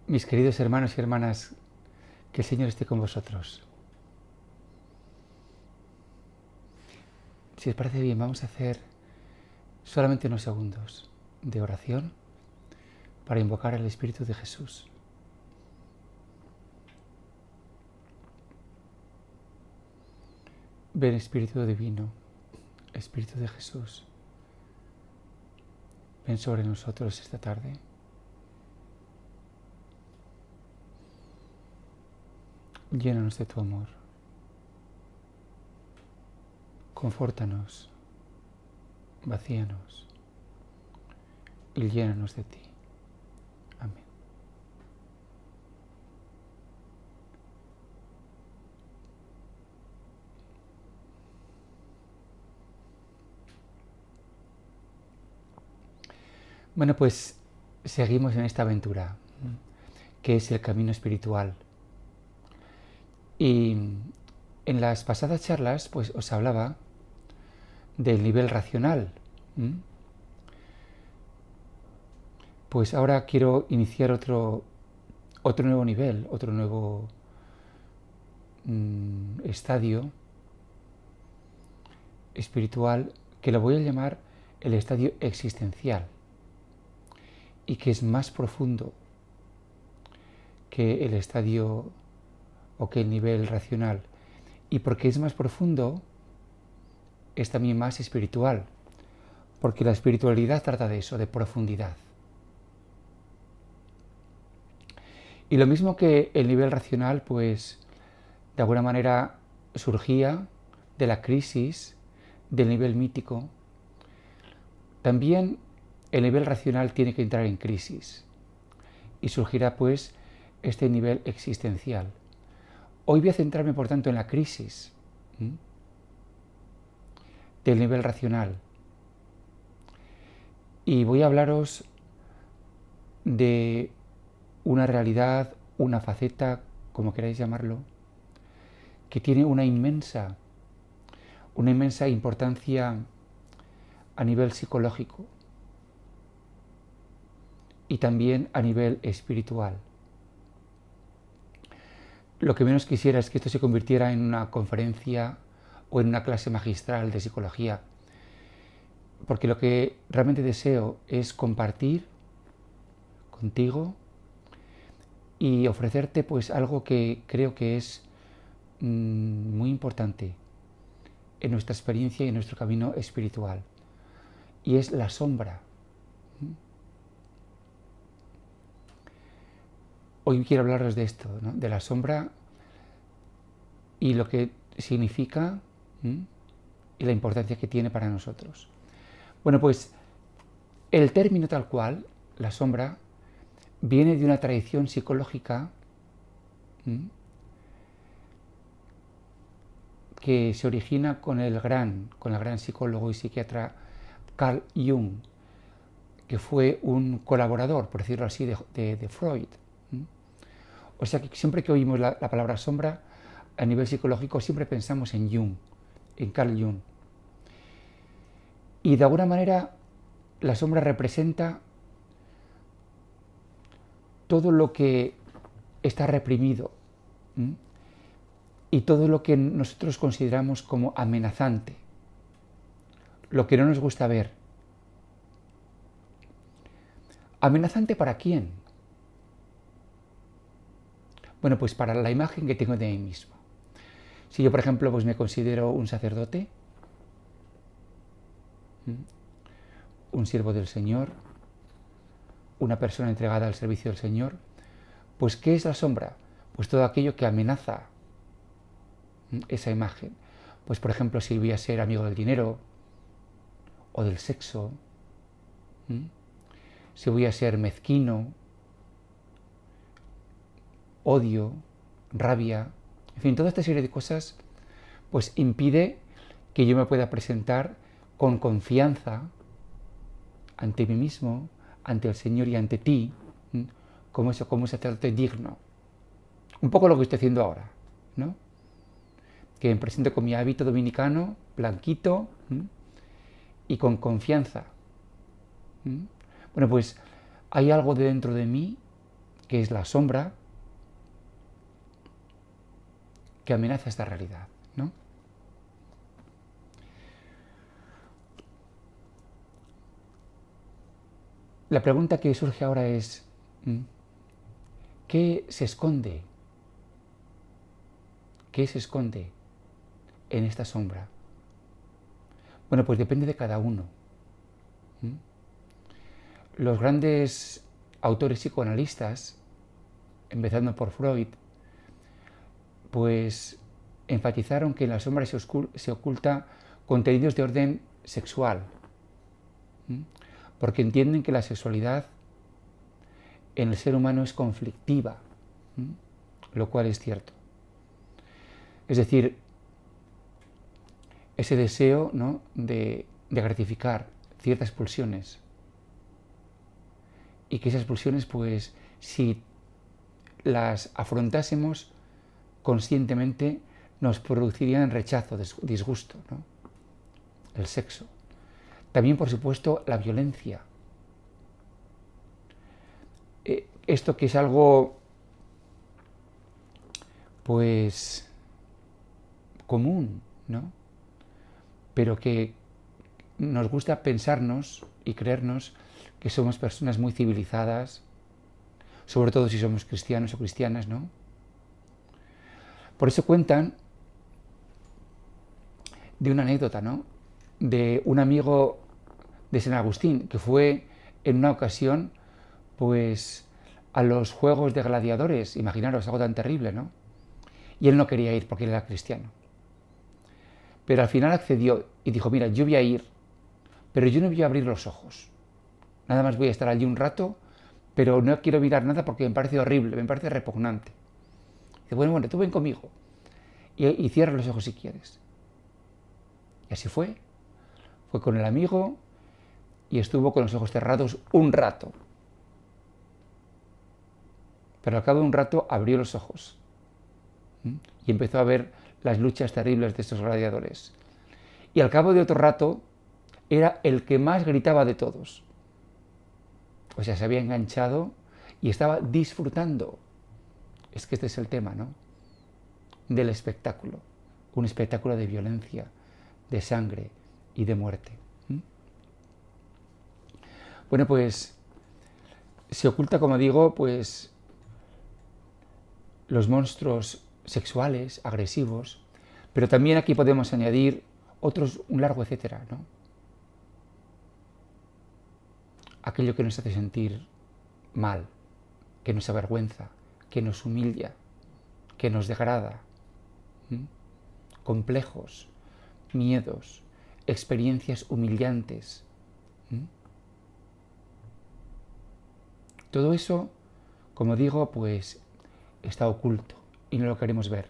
Mis queridos hermanos y hermanas, que el Señor esté con vosotros. Si os parece bien, vamos a hacer solamente unos segundos de oración para invocar al Espíritu de Jesús. Ven, Espíritu Divino, Espíritu de Jesús, ven sobre nosotros esta tarde. Llénanos de tu amor. Confórtanos, vacíanos y llénanos de ti. Amén. Bueno, pues seguimos en esta aventura, que es el camino espiritual. Y en las pasadas charlas, pues os hablaba del nivel racional. Pues ahora quiero iniciar otro nuevo nivel, otro nuevo estadio espiritual, que lo voy a llamar el estadio existencial, y que es más profundo que el estadio o que el nivel racional. Y porque es más profundo, es también más espiritual, porque la espiritualidad trata de eso, de profundidad. Y lo mismo que el nivel racional, pues de alguna manera surgía de la crisis del nivel mítico, también el nivel racional tiene que entrar en crisis y surgirá pues este nivel existencial. Hoy voy a centrarme por tanto en la crisis del nivel racional y voy a hablaros de una realidad, una faceta, como queráis llamarlo, que tiene una inmensa importancia a nivel psicológico y también a nivel espiritual. Lo que menos quisiera es que esto se convirtiera en una conferencia o en una clase magistral de psicología, porque lo que realmente deseo es compartir contigo y ofrecerte pues algo que creo que es muy importante en nuestra experiencia y en nuestro camino espiritual, y es la sombra. Hoy quiero hablaros de esto, ¿no? De la sombra y lo que significa y la importancia que tiene para nosotros. Bueno, pues el término tal cual, la sombra, viene de una tradición psicológica que se origina con el gran psicólogo y psiquiatra Carl Jung, que fue un colaborador, por decirlo así, de Freud. O sea que siempre que oímos la palabra sombra, a nivel psicológico siempre pensamos en Jung, en Carl Jung. Y de alguna manera la sombra representa todo lo que está reprimido y todo lo que nosotros consideramos como amenazante, lo que no nos gusta ver. ¿Amenazante para quién? Bueno, pues para la imagen que tengo de mí mismo. Si yo, por ejemplo, pues me considero un sacerdote, un siervo del Señor, una persona entregada al servicio del Señor, pues ¿qué es la sombra? Pues todo aquello que amenaza esa imagen. Pues por ejemplo, si voy a ser amigo del dinero o del sexo, si voy a ser mezquino, odio, rabia, en fin, toda esta serie de cosas pues impide que yo me pueda presentar con confianza ante mí mismo, ante el Señor y ante ti, como un sacerdote digno. Un poco lo que estoy haciendo ahora, ¿no? Que me presento con mi hábito dominicano, blanquito, y con confianza. Bueno, pues hay algo dentro de mí que es la sombra que amenaza esta realidad, ¿no? La pregunta que surge ahora es, ¿qué se esconde? ¿Qué se esconde en esta sombra? Bueno, pues depende de cada uno. Los grandes autores psicoanalistas, empezando por Freud, pues enfatizaron que en la sombra se oculta contenidos de orden sexual, porque entienden que la sexualidad en el ser humano es conflictiva, lo cual es cierto. Es decir, ese deseo, ¿no?, de gratificar ciertas pulsiones, y que esas pulsiones, pues, si las afrontásemos conscientemente, nos producirían rechazo, disgusto, ¿no? El sexo. También, por supuesto, la violencia. Esto que es algo, pues, común, ¿no? Pero que nos gusta pensarnos y creernos que somos personas muy civilizadas, sobre todo si somos cristianos o cristianas, ¿no? Por eso cuentan de una anécdota, ¿no?, de un amigo de San Agustín que fue en una ocasión, pues, a los juegos de gladiadores. Imaginaros, algo tan terrible, ¿no? Y él no quería ir porque él era cristiano. Pero al final accedió y dijo, mira, yo voy a ir, pero yo no voy a abrir los ojos. Nada más voy a estar allí un rato, pero no quiero mirar nada porque me parece horrible, me parece repugnante. Dice, bueno, tú ven conmigo y cierra los ojos si quieres. Y así fue. Fue con el amigo y estuvo con los ojos cerrados un rato. Pero al cabo de un rato abrió los ojos y empezó a ver las luchas terribles de estos gladiadores. Y al cabo de otro rato era el que más gritaba de todos. O sea, se había enganchado y estaba disfrutando. Es que este es el tema, ¿no?, del espectáculo. Un espectáculo de violencia, de sangre y de muerte. Bueno, pues se oculta, como digo, pues los monstruos sexuales, agresivos, pero también aquí podemos añadir otros, un largo etcétera, ¿no? Aquello que nos hace sentir mal, que nos avergüenza, que nos humilla, que nos degrada, complejos, miedos, experiencias humillantes. Todo eso, como digo, pues está oculto y no lo queremos ver.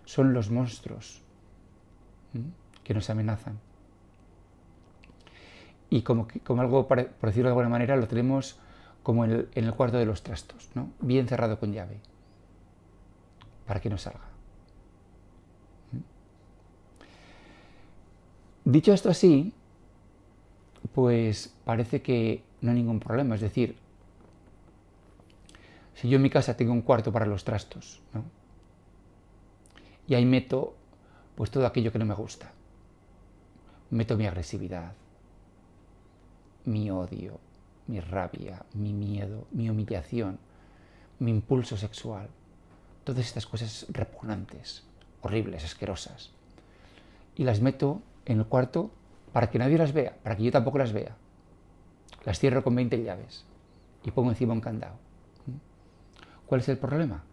Son los monstruos que nos amenazan. Y como algo, por decirlo de alguna manera, lo tenemos como en el cuarto de los trastos, ¿no?, bien cerrado con llave, para que no salga. Dicho esto así, pues parece que no hay ningún problema. Es decir, si yo en mi casa tengo un cuarto para los trastos, ¿no?, y ahí meto pues todo aquello que no me gusta, meto mi agresividad, mi odio, mi rabia, mi miedo, mi humillación, mi impulso sexual, todas estas cosas repugnantes, horribles, asquerosas, y las meto en el cuarto para que nadie las vea, para que yo tampoco las vea. Las cierro con 20 llaves y pongo encima un candado. ¿Cuál es el problema?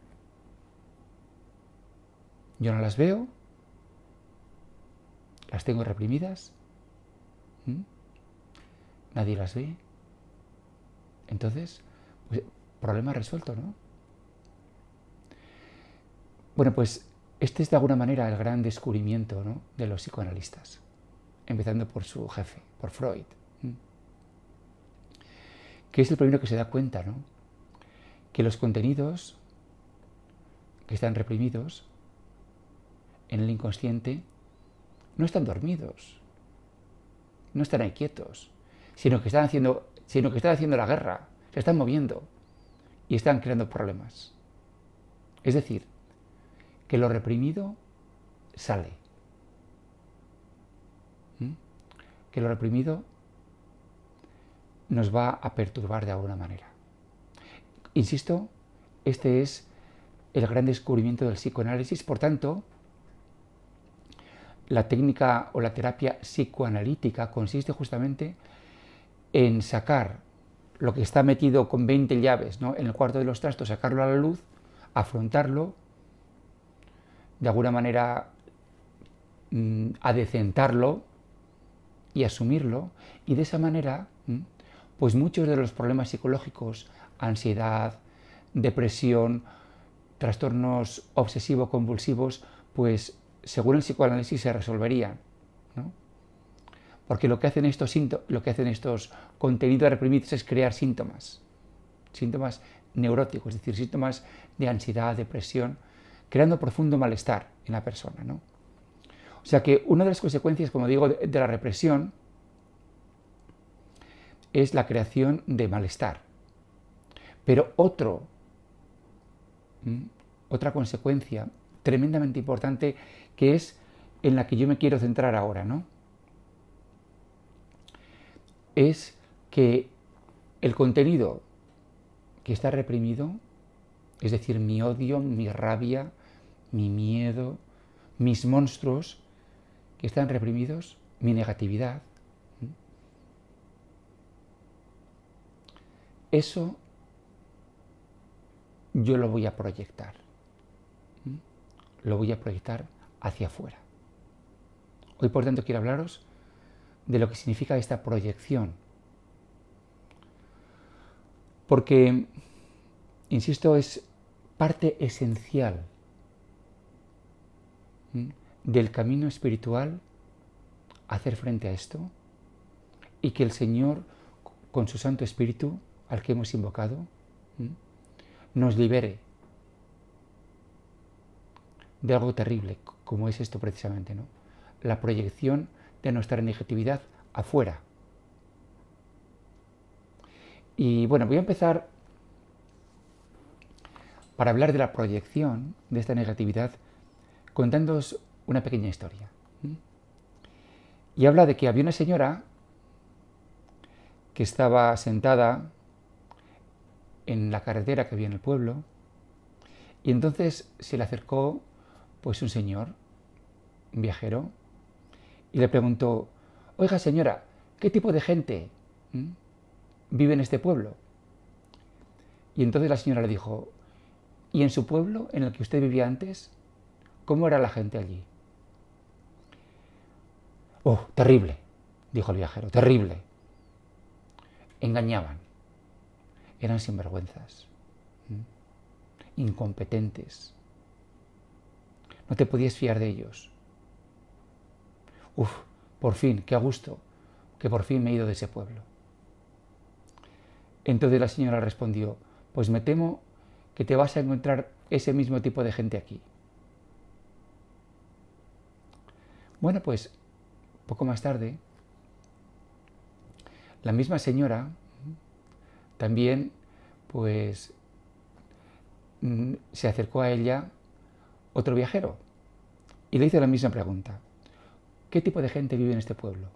Yo no las veo, las tengo reprimidas, nadie las ve. Entonces, pues, problema resuelto, ¿no? Bueno, pues este es de alguna manera el gran descubrimiento, ¿no?, de los psicoanalistas, empezando por su jefe, por Freud, que es el primero que se da cuenta, ¿no?, que los contenidos que están reprimidos en el inconsciente no están dormidos, no están ahí quietos, sino que están haciendo la guerra, se están moviendo. y están creando problemas. Es decir, que lo reprimido sale. Que lo reprimido nos va a perturbar de alguna manera. Insisto, este es el gran descubrimiento del psicoanálisis. Por tanto, la técnica o la terapia psicoanalítica consiste justamente en sacar lo que está metido con 20 llaves, ¿no?, en el cuarto de los trastos, sacarlo a la luz, afrontarlo, de alguna manera adecentarlo y asumirlo, y de esa manera, pues muchos de los problemas psicológicos, ansiedad, depresión, trastornos obsesivo-convulsivos, pues según el psicoanálisis se resolverían, ¿no? Porque lo que hacen estos contenidos reprimidos es crear síntomas neuróticos, es decir, síntomas de ansiedad, depresión, creando profundo malestar en la persona, ¿no? O sea que una de las consecuencias, como digo, de la represión es la creación de malestar. Pero otra consecuencia tremendamente importante, que es en la que yo me quiero centrar ahora, ¿no?, es que el contenido que está reprimido, es decir, mi odio, mi rabia, mi miedo, mis monstruos que están reprimidos, mi negatividad, eso yo lo voy a proyectar. Lo voy a proyectar hacia afuera. Hoy, por tanto, quiero hablaros de lo que significa esta proyección. Porque, insisto, es parte esencial del camino espiritual hacer frente a esto, y que el Señor, con su Santo Espíritu, al que hemos invocado, nos libere de algo terrible, como es esto precisamente, ¿no?, la proyección de nuestra negatividad afuera. Y bueno, voy a empezar, para hablar de la proyección de esta negatividad, contándoos una pequeña historia. Y habla de que había una señora que estaba sentada en la carretera que había en el pueblo, y entonces se le acercó pues un señor, un viajero, y le preguntó: oiga, señora, ¿qué tipo de gente vive en este pueblo? Y entonces la señora le dijo: ¿y en su pueblo, en el que usted vivía antes, cómo era la gente allí? Oh, terrible, dijo el viajero, terrible. Engañaban, eran sinvergüenzas, incompetentes, no te podías fiar de ellos. Uf, por fin, qué a gusto, que por fin me he ido de ese pueblo. Entonces la señora respondió: pues me temo que te vas a encontrar ese mismo tipo de gente aquí. Bueno, pues poco más tarde, la misma señora también pues se acercó a ella otro viajero y le hizo la misma pregunta: ¿qué tipo de gente vive en este pueblo?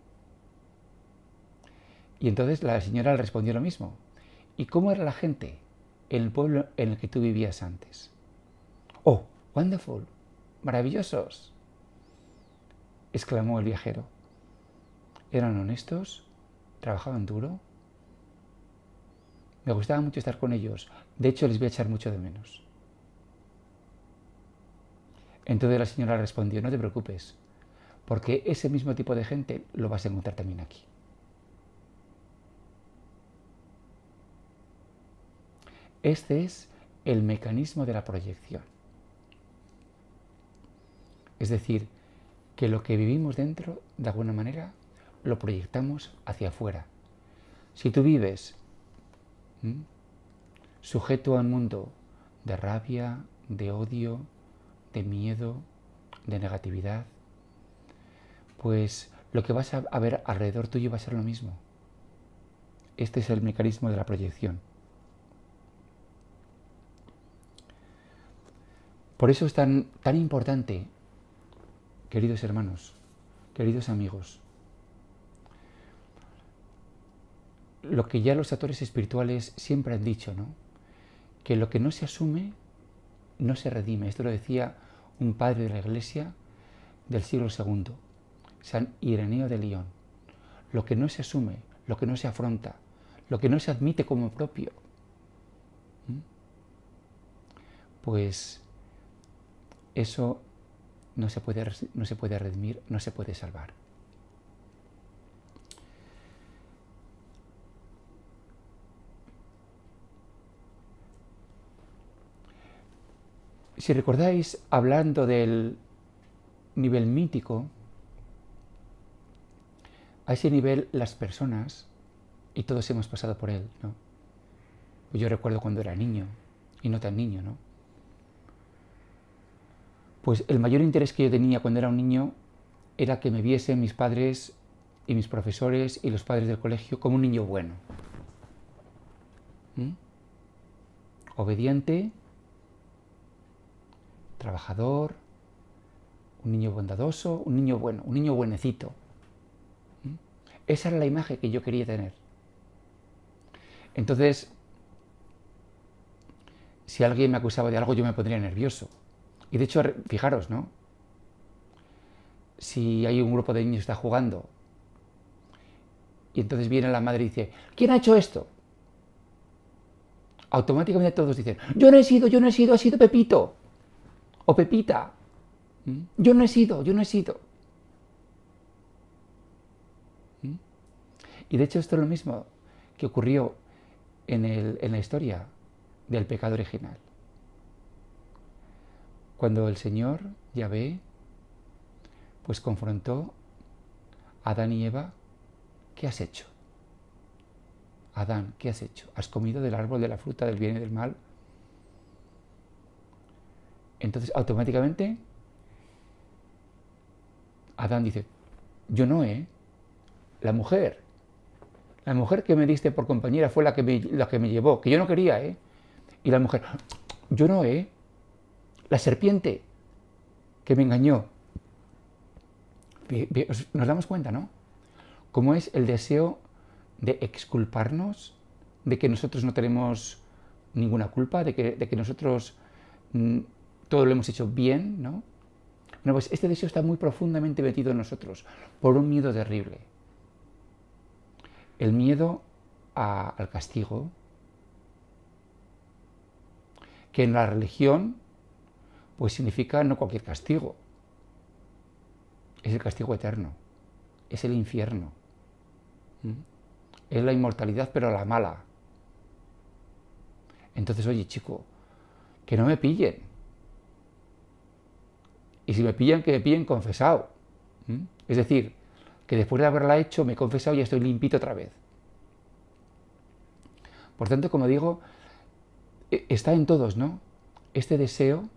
Y entonces la señora le respondió lo mismo: ¿y cómo era la gente en el pueblo en el que tú vivías antes? ¡Oh, wonderful! ¡Maravillosos!, exclamó el viajero. Eran honestos, trabajaban duro. Me gustaba mucho estar con ellos. De hecho, les voy a echar mucho de menos. Entonces la señora respondió: no te preocupes, porque ese mismo tipo de gente lo vas a encontrar también aquí. Este es el mecanismo de la proyección. Es decir, que lo que vivimos dentro, de alguna manera, lo proyectamos hacia afuera. Si tú vives sujeto a un mundo de rabia, de odio, de miedo, de negatividad, pues lo que vas a ver alrededor tuyo va a ser lo mismo. Este es el mecanismo de la proyección. Por eso es tan importante, queridos hermanos, queridos amigos, lo que ya los autores espirituales siempre han dicho, ¿no? Que lo que no se asume no se redime. Esto lo decía un padre de la Iglesia del siglo II, San Ireneo de León. Lo que no se asume, lo que no se afronta, lo que no se admite como propio, pues eso no se puede redimir, no se puede salvar. Si recordáis, hablando del nivel mítico, a ese nivel las personas, y todos hemos pasado por él, ¿no? Pues yo recuerdo cuando era niño, y no tan niño, ¿no? Pues el mayor interés que yo tenía cuando era un niño era que me viesen mis padres y mis profesores y los padres del colegio como un niño bueno. Obediente, trabajador, un niño bondadoso, un niño bueno, un niño buenecito. Esa era la imagen que yo quería tener. Entonces, si alguien me acusaba de algo, yo me pondría nervioso. Y de hecho, fijaros, ¿no? Si hay un grupo de niños que está jugando y entonces viene la madre y dice, ¿quién ha hecho esto? Automáticamente todos dicen, yo no he sido, ha sido Pepito o Pepita. Yo no he sido. Y de hecho esto es lo mismo que ocurrió en la historia del pecado original. Cuando el Señor, Yahvé, pues confrontó a Adán y Eva, ¿qué has hecho? Adán, ¿qué has hecho? ¿Has comido del árbol de la fruta del bien y del mal? Entonces automáticamente Adán dice, yo no, la mujer que me diste por compañera fue la que me llevó, que yo no quería, y la mujer, yo no, la serpiente que me engañó. Nos damos cuenta, ¿no? Cómo es el deseo de exculparnos, de que nosotros no tenemos ninguna culpa, de que nosotros todo lo hemos hecho bien, ¿no? Bueno, pues este deseo está muy profundamente metido en nosotros por un miedo terrible. El miedo al castigo, que en la religión pues significa no cualquier castigo, es el castigo eterno, es el infierno, es la inmortalidad pero la mala. Entonces, oye, chico, que no me pillen, y si me pillan, que me pillen confesado, es decir, que después de haberla hecho me he confesado y ya estoy limpito otra vez. Por tanto, como digo, está en todos, ¿no? Este deseo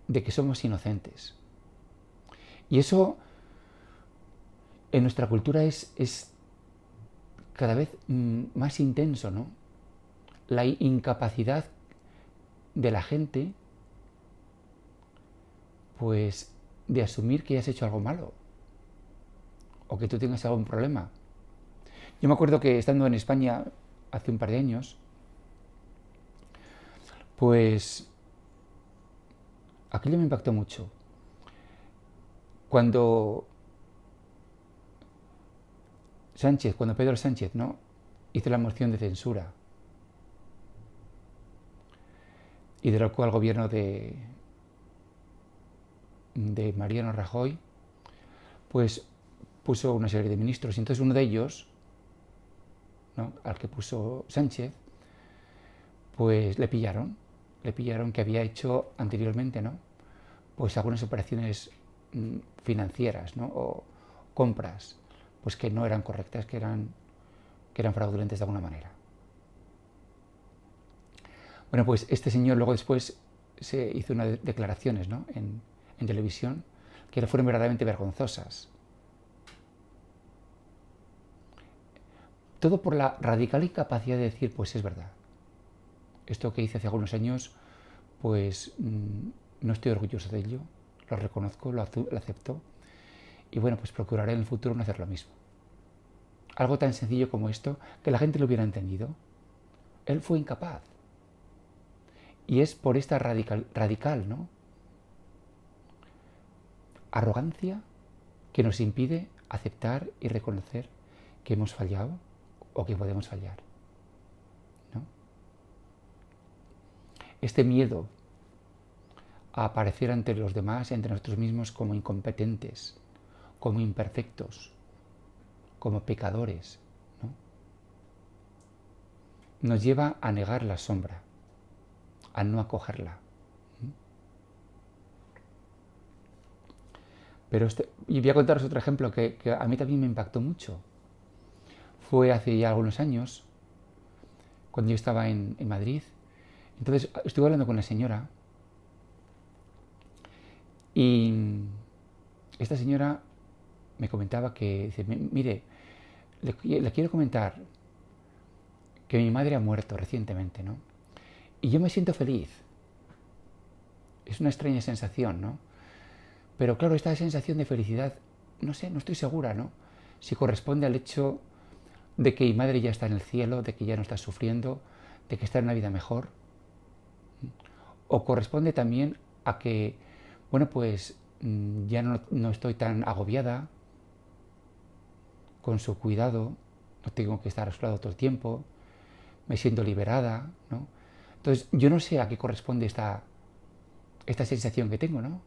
de que somos inocentes. Y eso en nuestra cultura es cada vez más intenso, ¿no? La incapacidad de la gente, pues, de asumir que has hecho algo malo o que tú tengas algún problema. Yo me acuerdo que estando en España hace un par de años, pues aquello me impactó mucho. Cuando Pedro Sánchez, ¿no?, hizo la moción de censura y derrocó al gobierno de Mariano Rajoy, pues puso una serie de ministros. Y entonces uno de ellos, ¿no?, al que puso Sánchez, pues le pillaron que había hecho anteriormente, ¿no?, pues algunas operaciones financieras, ¿no?, o compras, pues que no eran correctas, que eran fraudulentas de alguna manera. Bueno, pues este señor luego después se hizo unas declaraciones, ¿no?, en televisión que fueron verdaderamente vergonzosas. Todo por la radical incapacidad de decir, pues es verdad. Esto que hice hace algunos años, pues no estoy orgulloso de ello, lo reconozco, lo acepto y bueno, pues procuraré en el futuro no hacer lo mismo. Algo tan sencillo como esto, que la gente lo hubiera entendido. Él fue incapaz. Y es por esta radical, ¿no? Arrogancia que nos impide aceptar y reconocer que hemos fallado o que podemos fallar, ¿no? Este miedo a aparecer ante los demás, entre nosotros mismos, como incompetentes, como imperfectos, como pecadores, ¿no? Nos lleva a negar la sombra, a no acogerla. Pero y voy a contaros otro ejemplo que a mí también me impactó mucho. Fue hace ya algunos años, cuando yo estaba en Madrid. Entonces estuve hablando con una señora y esta señora me comentaba que, dice, mire, le quiero comentar que mi madre ha muerto recientemente, ¿no? Y yo me siento feliz. Es una extraña sensación, ¿no? Pero claro, esta sensación de felicidad, no sé, no estoy segura, ¿no? Si corresponde al hecho de que mi madre ya está en el cielo, de que ya no está sufriendo, de que está en una vida mejor. O corresponde también a que, bueno, pues ya no estoy tan agobiada con su cuidado, no tengo que estar a su lado todo el tiempo, me siento liberada, ¿no? Entonces, yo no sé a qué corresponde esta sensación que tengo, ¿no?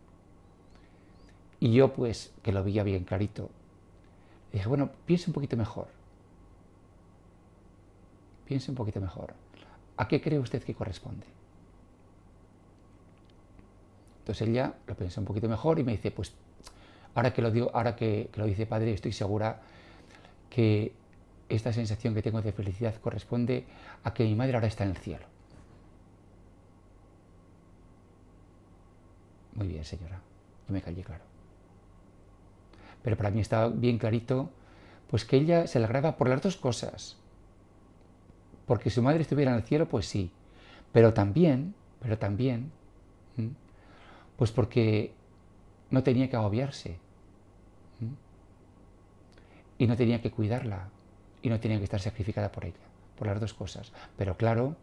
Y yo, pues, que lo veía bien clarito, dije, bueno, piensa un poquito mejor. Piense un poquito mejor. ¿A qué cree usted que corresponde? Entonces ella lo pensó un poquito mejor y me dice, pues, ahora que lo digo, ahora que lo dice padre, estoy segura que esta sensación que tengo de felicidad corresponde a que mi madre ahora está en el cielo. Muy bien, señora. Yo me callé, claro. Pero para mí estaba bien clarito, pues que ella se alegraba por las dos cosas. Porque su madre estuviera en el cielo, pues sí. Pero también, pues porque no tenía que agobiarse. Y no tenía que cuidarla. Y no tenía que estar sacrificada por ella. Por las dos cosas. Pero claro,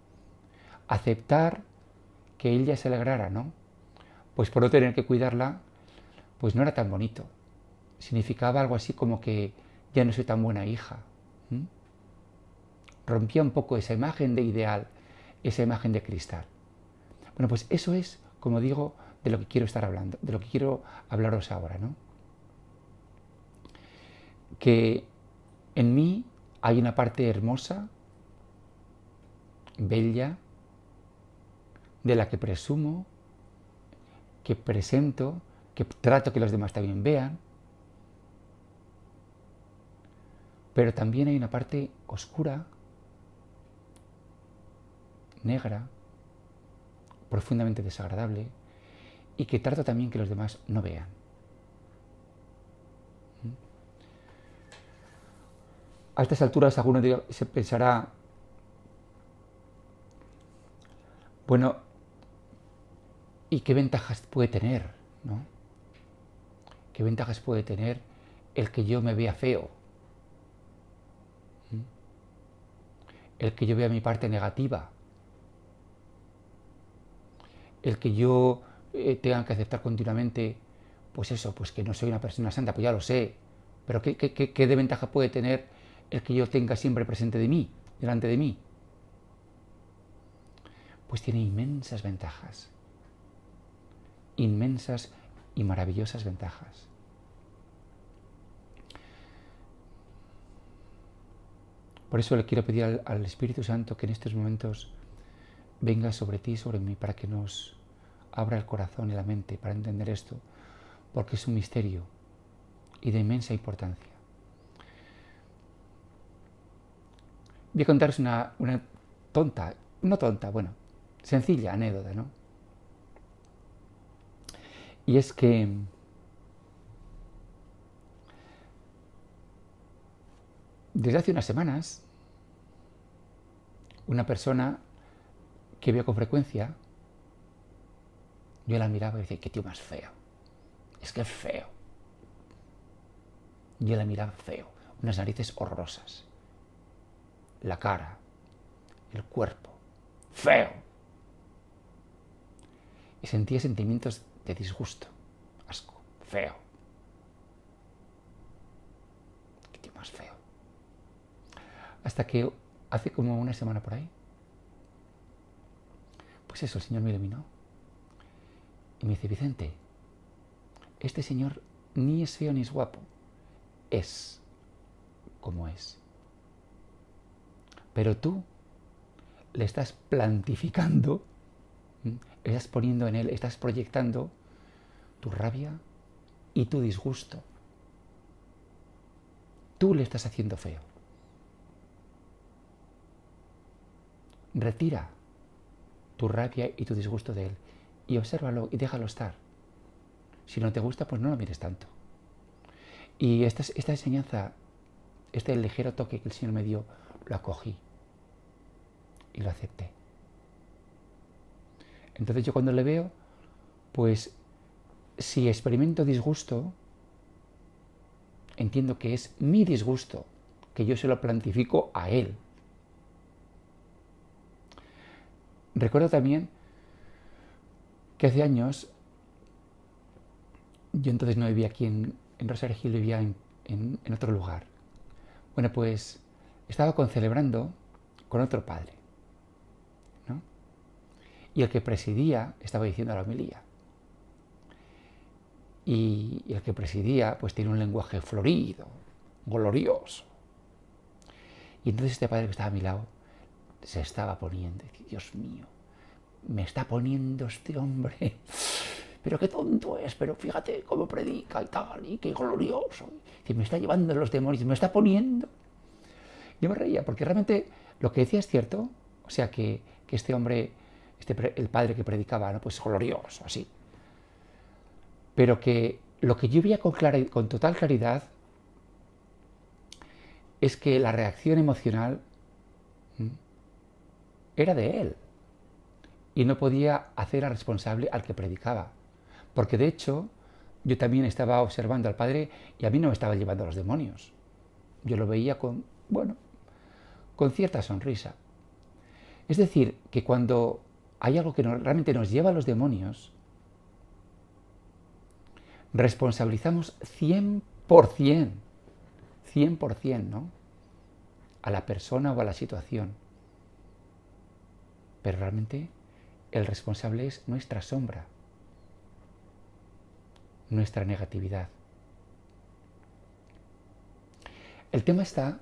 aceptar que ella se alegrara, ¿no? Pues por no tener que cuidarla, pues no era tan bonito. Significaba algo así como que ya no soy tan buena hija. Rompía un poco esa imagen de ideal, esa imagen de cristal. Bueno, pues eso es, como digo, de lo que quiero estar hablando, de lo que quiero hablaros ahora, ¿no? Que en mí hay una parte hermosa, bella, de la que presumo, que presento, que trato que los demás también vean, pero también hay una parte oscura, negra, profundamente desagradable, y que trato también que los demás no vean. A estas alturas alguno se pensará, bueno, ¿y qué ventajas puede tener, ¿no? ¿Qué ventajas puede tener el que yo me vea feo? El que yo vea mi parte negativa. El que yo tenga que aceptar continuamente, pues eso, pues que no soy una persona santa, pues ya lo sé. Pero ¿qué de ventaja puede tener el que yo tenga siempre presente de mí, delante de mí? Pues tiene inmensas ventajas. Inmensas y maravillosas ventajas. Por eso le quiero pedir al Espíritu Santo que en estos momentos venga sobre ti y sobre mí para que nos abra el corazón y la mente para entender esto, porque es un misterio y de inmensa importancia. Voy a contaros una tonta, no tonta, bueno, sencilla anécdota, ¿no? Y es que desde hace unas semanas, una persona que veo con frecuencia Yo la miraba y decía, qué tío más feo. Es que es feo. Yo la miraba feo. Unas narices horrorosas. La cara. El cuerpo. Feo. Y sentía sentimientos de disgusto. Asco. Feo. Qué tío más feo. Hasta que hace como una semana por ahí, pues eso, el Señor me iluminó. Y me dice, Vicente, este señor ni es feo ni es guapo. Es como es. Pero tú le estás plantificando, estás poniendo en él, estás proyectando tu rabia y tu disgusto. Tú le estás haciendo feo. Retira tu rabia y tu disgusto de él y obsérvalo y déjalo estar. Si no te gusta, pues no lo mires tanto. Y esta enseñanza, este ligero toque que el Señor me dio, lo acogí y lo acepté. Entonces yo cuando le veo, pues si experimento disgusto, entiendo que es mi disgusto, que yo se lo plantifico a él. Recuerdo también que hace años, yo entonces no vivía aquí en Rosario Gil, vivía en otro lugar. Bueno, pues estaba celebrando con otro padre, ¿no? Y el que presidía estaba diciendo la homilía. Y el que presidía pues tiene un lenguaje florido, glorioso. Y entonces este padre que estaba a mi lado se estaba poniendo, y decía, Dios mío, me está poniendo este hombre, pero qué tonto es, pero fíjate cómo predica y tal, y qué glorioso. Y me está llevando los demonios, me está poniendo. Yo me reía, porque realmente lo que decía es cierto, o sea que este hombre, el padre que predicaba, ¿no? Pues glorioso, así. Pero que lo que yo veía con total claridad es que la reacción emocional era de él y no podía hacer al responsable al que predicaba, porque de hecho yo también estaba observando al padre y a mí no me estaba llevando a los demonios. Yo lo veía con cierta sonrisa. Es decir, que cuando hay algo que realmente nos lleva a los demonios, responsabilizamos 100%, ¿no? A la persona o a la situación. Pero realmente el responsable es nuestra sombra, nuestra negatividad. El tema está,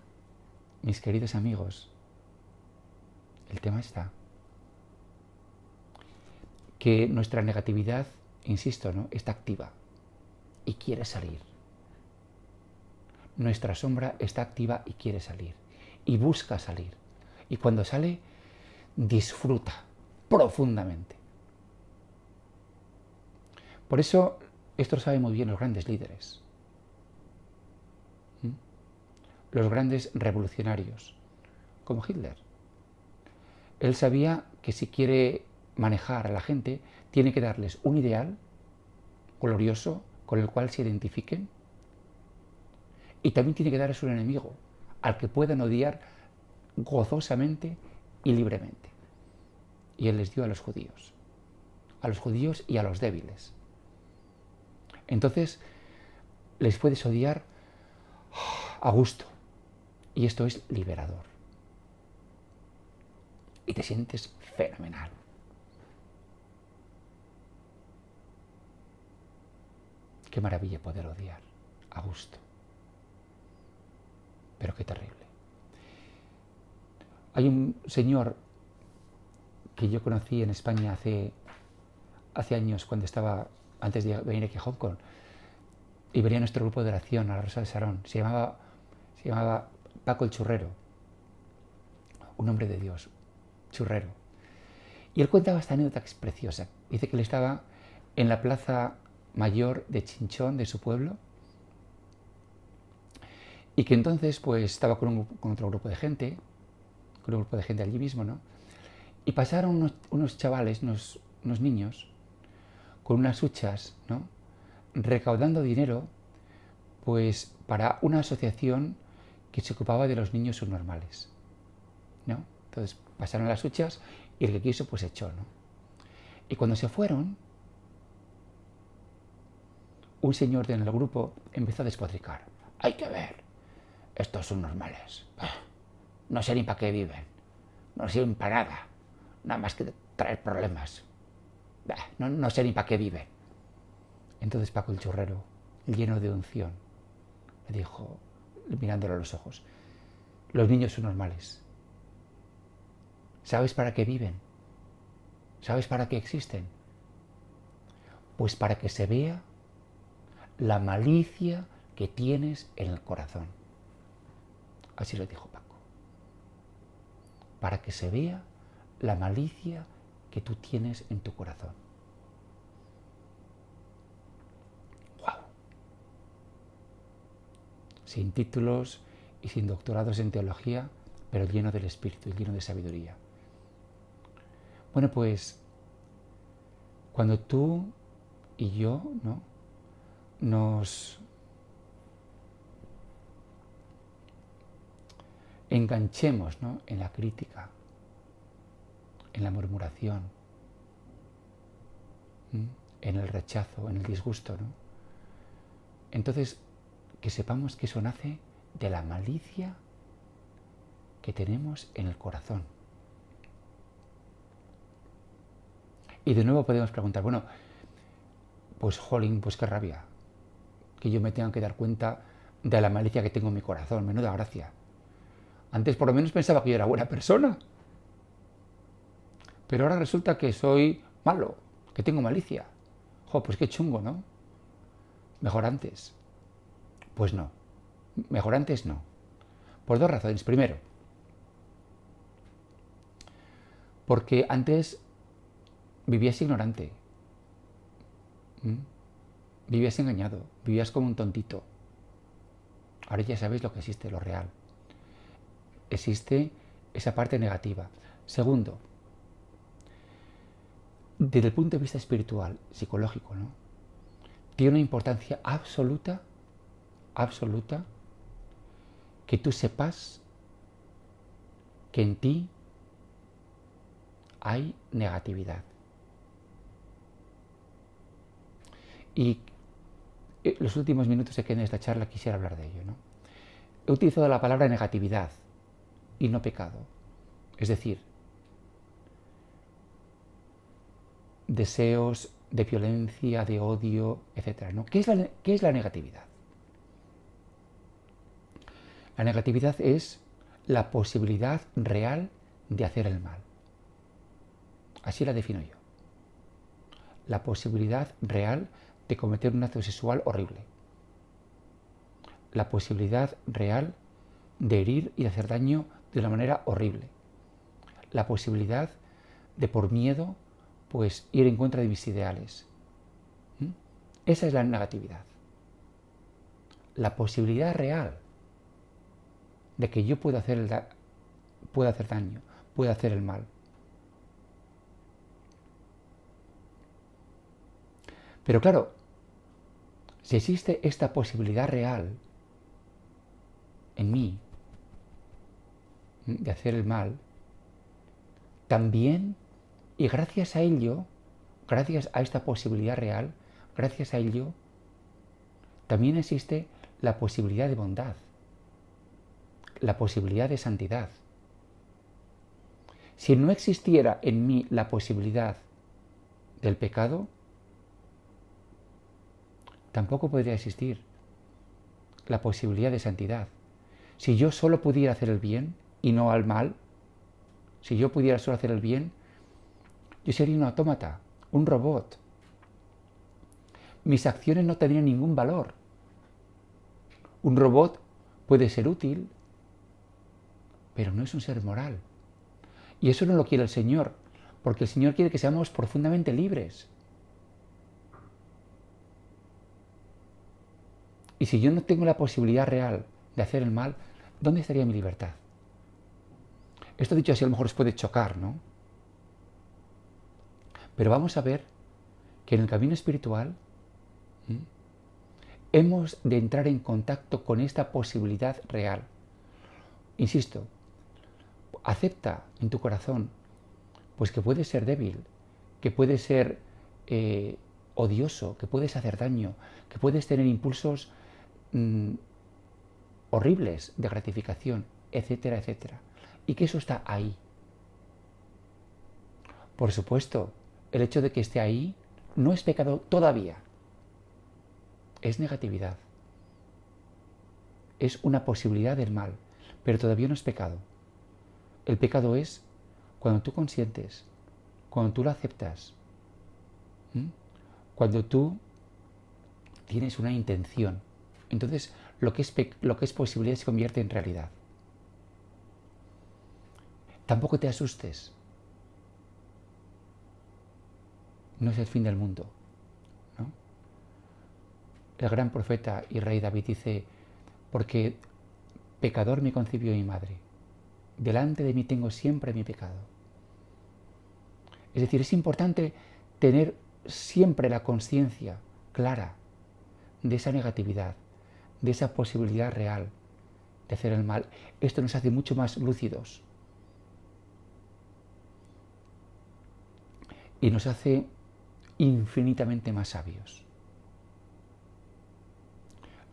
mis queridos amigos, el tema está que nuestra negatividad, insisto, ¿no? Está activa y quiere salir. Nuestra sombra está activa y quiere salir. Y busca salir. Y cuando sale, disfruta profundamente. Por eso, esto lo saben muy bien los grandes líderes. Los grandes revolucionarios, como Hitler. Él sabía que si quiere manejar a la gente, tiene que darles un ideal glorioso con el cual se identifiquen. Y también tiene que darles un enemigo al que puedan odiar gozosamente y libremente. Y él les dio a los judíos y a los débiles. Entonces, les puedes odiar a gusto. Y esto es liberador. Y te sientes fenomenal. Qué maravilla poder odiar a gusto. Pero qué terrible. Hay un señor que yo conocí en España hace años, cuando estaba, antes de venir aquí a Hong Kong, y venía a nuestro grupo de oración a la Rosa de Sarón. Se llamaba Paco el Churrero, un hombre de Dios, churrero. Y él cuentaba esta anécdota que es preciosa. Dice que él estaba en la plaza mayor de Chinchón, de su pueblo, y que entonces pues estaba con otro grupo de gente, con un grupo de gente allí mismo, ¿no? Y pasaron unos chavales, unos niños, con unas huchas, ¿no? Recaudando dinero, pues para una asociación que se ocupaba de los niños subnormales, ¿no? Entonces pasaron las huchas y el que quiso pues echó, ¿no? Y cuando se fueron, un señor en el grupo empezó a despotricar. Hay que ver, estos subnormales, no sé ni para qué viven, no sirven para nada más que traer problemas. No sé ni para qué viven. Entonces Paco el churrero, lleno de unción, le dijo, mirándolo a los ojos, los niños son normales. ¿Sabes para qué viven? ¿Sabes para qué existen? Pues para que se vea la malicia que tienes en el corazón. Así le dijo Paco. Para que se vea la malicia que tú tienes en tu corazón. ¡Wow! Sin títulos y sin doctorados en teología, pero lleno del Espíritu y lleno de sabiduría. Bueno, pues cuando tú y yo, ¿no?, nos enganchemos, ¿no?, en la crítica, en la murmuración, en el rechazo, en el disgusto, ¿no? Entonces, que sepamos que eso nace de la malicia que tenemos en el corazón. Y de nuevo podemos preguntar, bueno, pues jolín, pues qué rabia, que yo me tenga que dar cuenta de la malicia que tengo en mi corazón, menuda gracia. Antes por lo menos pensaba que yo era buena persona, pero ahora resulta que soy malo, que tengo malicia. Pues qué chungo, ¿no? Mejor antes. Pues no, mejor antes no. Por dos razones. Primero, porque antes vivías ignorante, vivías engañado, vivías como un tontito. Ahora ya sabes lo que existe, lo real. Existe esa parte negativa. Segundo, desde el punto de vista espiritual, psicológico, ¿no?, tiene una importancia absoluta, que tú sepas que en ti hay negatividad. Y los últimos minutos que quedan de esta charla quisiera hablar de ello, ¿no? He utilizado la palabra negatividad y no pecado. Es decir, deseos de violencia, de odio, etc., ¿no? ¿Qué es la negatividad? La negatividad es la posibilidad real de hacer el mal. Así la defino yo. La posibilidad real de cometer un acto sexual horrible. La posibilidad real de herir y de hacer daño de una manera horrible. La posibilidad de, por miedo, pues ir en contra de mis ideales. Esa es la negatividad. La posibilidad real de que yo pueda hacer daño, pueda hacer el mal. Pero claro, si existe esta posibilidad real en mí de hacer el mal, también, y gracias a ello, gracias a esta posibilidad real, gracias a ello, también existe la posibilidad de bondad, la posibilidad de santidad. Si no existiera en mí la posibilidad del pecado, tampoco podría existir la posibilidad de santidad. Si yo solo pudiera hacer el bien y no al mal, si yo pudiera solo hacer el bien, yo sería un autómata, un robot. Mis acciones no tendrían ningún valor. Un robot puede ser útil, pero no es un ser moral. Y eso no lo quiere el Señor, porque el Señor quiere que seamos profundamente libres. Y si yo no tengo la posibilidad real de hacer el mal, ¿dónde estaría mi libertad? Esto dicho así a lo mejor os puede chocar, ¿no? Pero vamos a ver que en el camino espiritual hemos de entrar en contacto con esta posibilidad real. Insisto, acepta en tu corazón pues que puedes ser débil, que puedes ser odioso, que puedes hacer daño, que puedes tener impulsos horribles de gratificación, etcétera, etcétera. Y que eso está ahí. Por supuesto, el hecho de que esté ahí no es pecado todavía. Es negatividad. Es una posibilidad del mal, pero todavía no es pecado. El pecado es cuando tú consientes, cuando tú lo aceptas, cuando tú tienes una intención. Entonces, lo que es posibilidad se convierte en realidad. Tampoco te asustes. No es el fin del mundo, ¿no? El gran profeta y rey David dice, porque pecador me concibió mi madre, delante de mí tengo siempre mi pecado. Es decir, es importante tener siempre la conciencia clara de esa negatividad, de esa posibilidad real de hacer el mal. Esto nos hace mucho más lúcidos y nos hace infinitamente más sabios.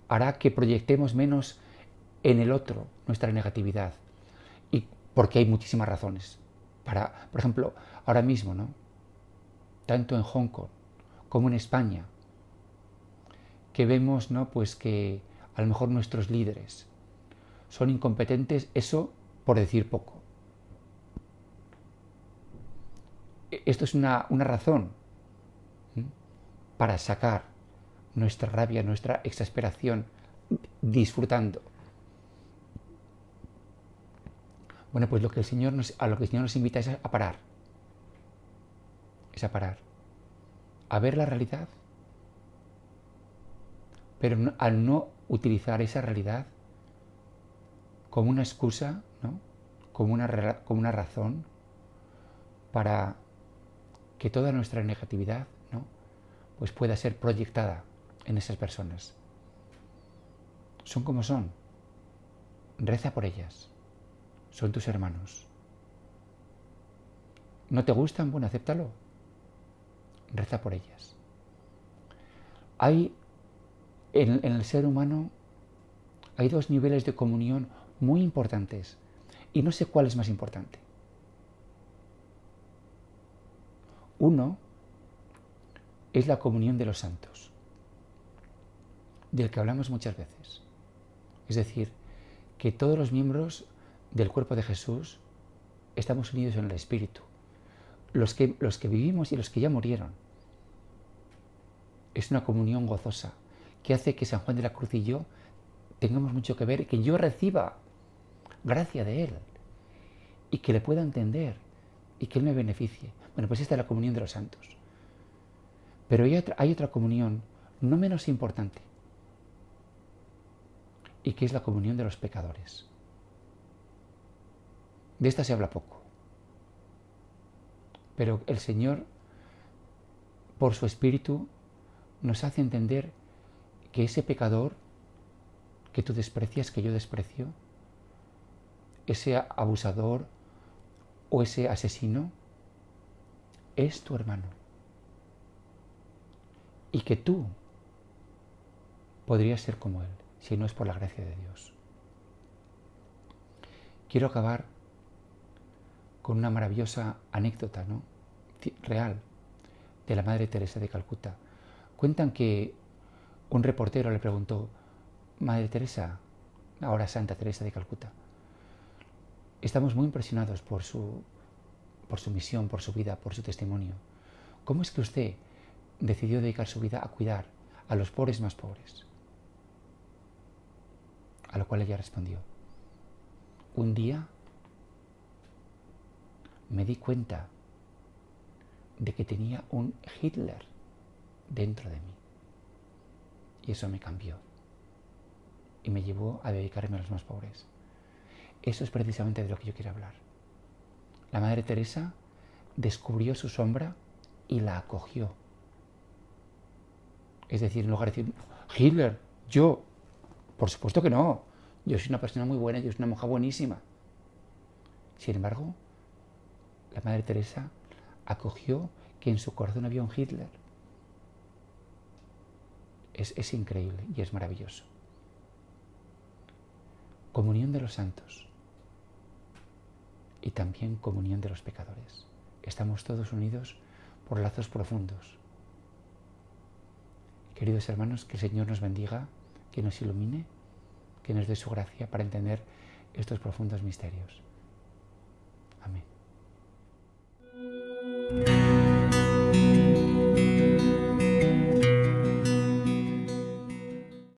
Hará que proyectemos menos en el otro nuestra negatividad, y porque hay muchísimas razones para, por ejemplo, ahora mismo, ¿no? Tanto en Hong Kong como en España, que vemos, ¿no? Pues que a lo mejor nuestros líderes son incompetentes, eso por decir poco. Esto es una razón para sacar nuestra rabia, nuestra exasperación, disfrutando. Bueno, pues a lo que el Señor nos invita es a parar. Es a parar. A ver la realidad, pero al no utilizar esa realidad como una excusa, ¿no? como una razón para que toda nuestra negatividad, ¿no? pues pueda ser proyectada en esas personas. Son como son. Reza por ellas. Son tus hermanos. ¿No te gustan? Bueno, acéptalo. Reza por ellas. Hay en el ser humano hay dos niveles de comunión muy importantes y no sé cuál es más importante. Uno es la comunión de los santos, del que hablamos muchas veces. Es decir, que todos los miembros del cuerpo de Jesús estamos unidos en el Espíritu. Los que vivimos y los que ya murieron. Es una comunión gozosa que hace que San Juan de la Cruz y yo tengamos mucho que ver, que yo reciba gracia de Él y que le pueda entender y que Él me beneficie. Bueno, pues esta es la comunión de los santos. Pero hay otra comunión no menos importante, y que es la comunión de los pecadores. De esta se habla poco. Pero el Señor, por su Espíritu, nos hace entender que ese pecador que tú desprecias, que yo desprecio, ese abusador o ese asesino, es tu hermano. Y que tú podrías ser como él, si no es por la gracia de Dios. Quiero acabar con una maravillosa anécdota, ¿no? real, de la Madre Teresa de Calcuta. Cuentan que un reportero le preguntó, Madre Teresa, ahora Santa Teresa de Calcuta, estamos muy impresionados por su misión, por su vida, por su testimonio. ¿Cómo es que usted decidió dedicar su vida a cuidar a los pobres más pobres? A lo cual ella respondió, un día me di cuenta de que tenía un Hitler dentro de mí. Y eso me cambió. Y me llevó a dedicarme a los más pobres. Eso es precisamente de lo que yo quiero hablar. La Madre Teresa descubrió su sombra y la acogió. Es decir, en lugar de decir, Hitler, yo, por supuesto que no, yo soy una persona muy buena, yo soy una monja buenísima. Sin embargo, la Madre Teresa acogió que en su corazón había un Hitler. Es increíble y es maravilloso. Comunión de los santos y también comunión de los pecadores. Estamos todos unidos por lazos profundos. Queridos hermanos, que el Señor nos bendiga, que nos ilumine, que nos dé su gracia para entender estos profundos misterios. Amén.